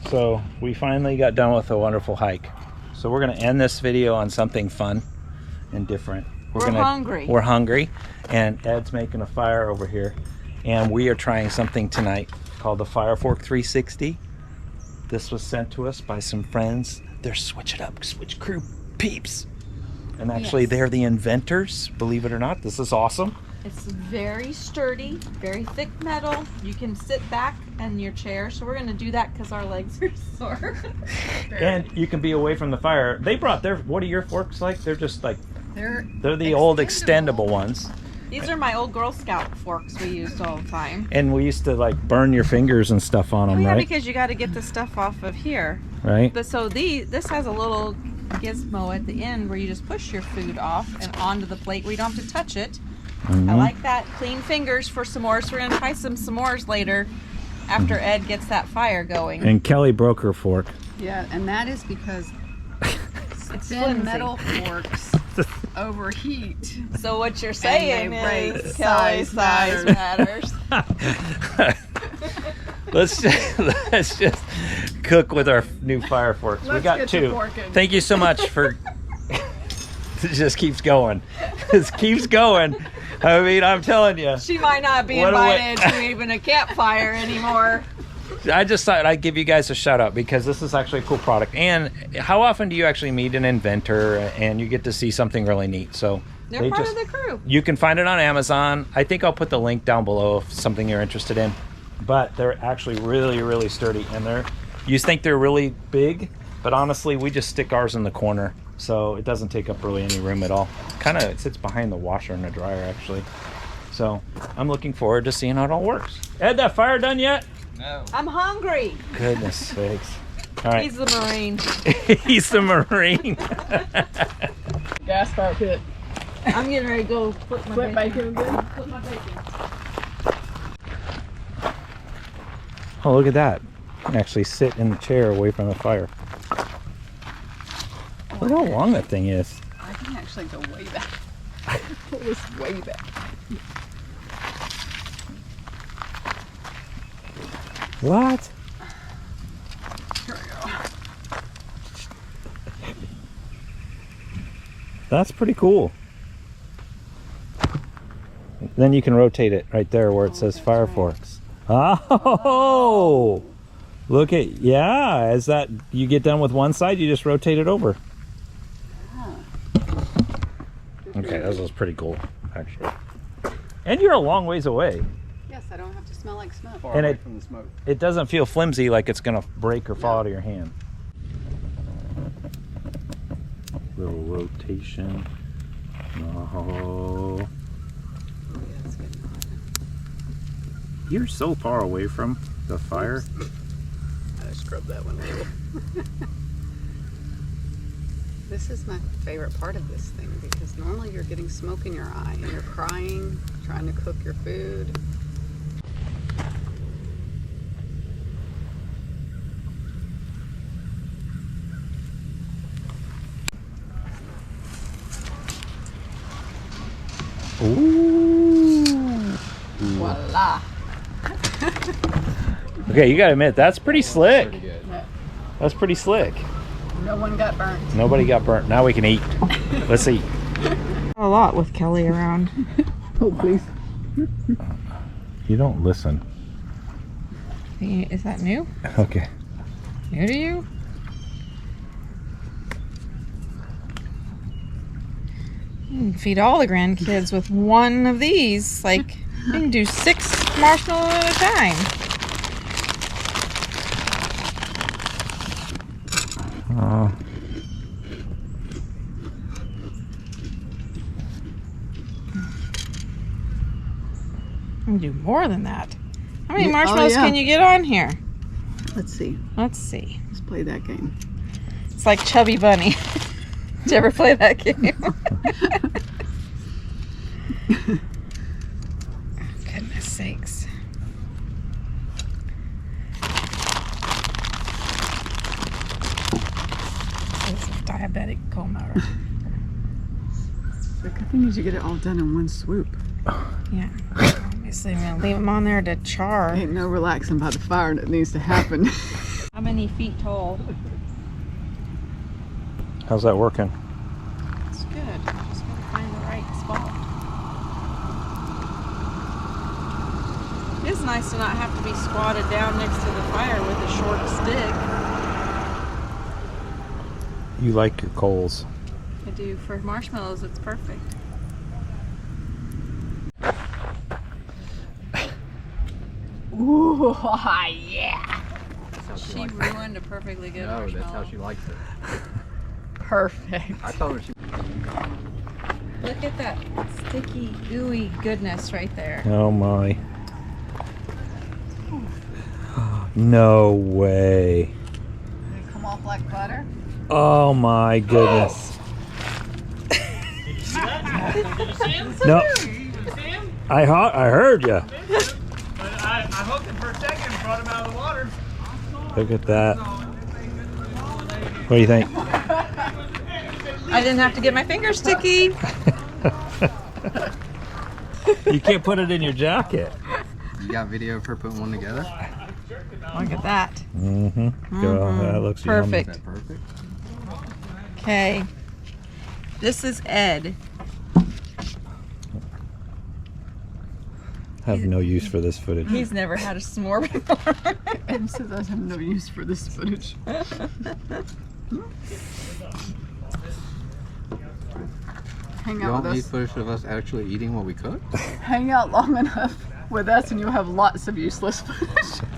So we finally got done with a wonderful hike. So we're gonna end this video on something fun and different. We're hungry. We're hungry, and Ed's making a fire over here, and we are trying something tonight called the Fire Fork 360. This was sent to us by some friends. They're Switch It Up, Switch Crew peeps, and actually they're the inventors, believe it or not. This is awesome. It's very sturdy, very thick metal. You can sit back in your chair. So we're going to do that because our legs are sore. And you can be away from the fire. They brought their, what are your forks like? They're just like, they're the old extendable ones. These are my old Girl Scout forks we used all the time. And we used to like burn your fingers and stuff on them, yeah, right? Because you got to get the stuff off of here. Right. But so this has a little gizmo at the end where you just push your food off and onto the plate where you don't have to touch it. I like that. Clean fingers for s'mores. We're going to try some s'mores later after Ed gets that fire going. And Kelly broke her fork. Yeah, and that is because It's thin metal forks overheat. So what you're saying is size matters. Let's just cook with our new fire forks. We got two. Thank you so much for... It just keeps going. It keeps going. I mean, I'm telling you. She might not be invited to even a campfire anymore. I just thought I'd give you guys a shout out because this is actually a cool product. And how often do you actually meet an inventor and you get to see something really neat? So they're part of the crew. You can find it on Amazon. I think I'll put the link down below if something you're interested in. But they're actually really, really sturdy. And you think they're really big, but honestly, we just stick ours in the corner. So it doesn't take up really any room at all. Kind of it sits behind the washer and the dryer actually. So I'm looking forward to seeing how it all works. Ed, that fire done yet? No. I'm hungry. Goodness sakes. All right. He's the Marine. He's the Marine. Gas fire pit. I'm getting ready to go put my bacon. Put my bacon. Oh, look at that. You can actually sit in the chair away from the fire. Look how long that thing is. I can actually go way back. It was way back. What? Here we go. That's pretty cool. Then you can rotate it right there where it says Fire Forks. Oh! Look at, yeah, as that you get done with one side, you just rotate it over. Okay, that was pretty cool, actually. And you're a long ways away. Yes, I don't have to smell like smoke. And it doesn't feel flimsy like it's gonna break or fall out of your hand. Little rotation. Oh. You're so far away from the fire. I scrubbed that one a little. This is my favorite part of this thing because normally you're getting smoke in your eye and you're crying, trying to cook your food. Ooh. Voila. Okay, you gotta admit, that's pretty slick. Pretty good. That's pretty slick. No one got burnt. Nobody got burnt. Now we can eat. Let's eat. A lot with Kelly around. Oh, please. You don't listen. Is that new? Okay. New to you? You can feed all the grandkids with one of these. Like, you can do 6 marshmallows at a time. You can do more than that. How many marshmallows can you get on here? Let's see. Let's see. Let's play that game. It's like Chubby Bunny. Did you ever play that game? Goodness sakes. This is diabetic coma. The good thing is you get it all done in one swoop. Yeah. Obviously, I'm going to leave them on there to char. Ain't no relaxing by the fire that needs to happen. How many feet tall? How's that working? It's good. Just gotta find the right spot. It is nice to not have to be squatted down next to the fire with a short stick. You like your coals. I do. For marshmallows, it's perfect. Ooh, yeah! She ruined a perfectly good marshmallow. That's how she likes it. Perfect. I told her she. Look at that sticky, gooey goodness right there. Oh my. No way. Did it come off like butter? Oh my goodness. No. I heard you. I hooked him for a second and brought him out of the water. Look at that. What do you think? I didn't have to get my fingers sticky. You can't put it in your jacket. You got video of her putting one together? Look at that. Mm-hmm. That looks Perfect. Is that perfect? Okay. This is Ed. I have no use for this footage. He's never had a s'more before. Ed says I have no use for this footage. Hang You out don't with need us. footage of us actually eating what we cook? Hang out long enough with us and you'll have lots of useless footage.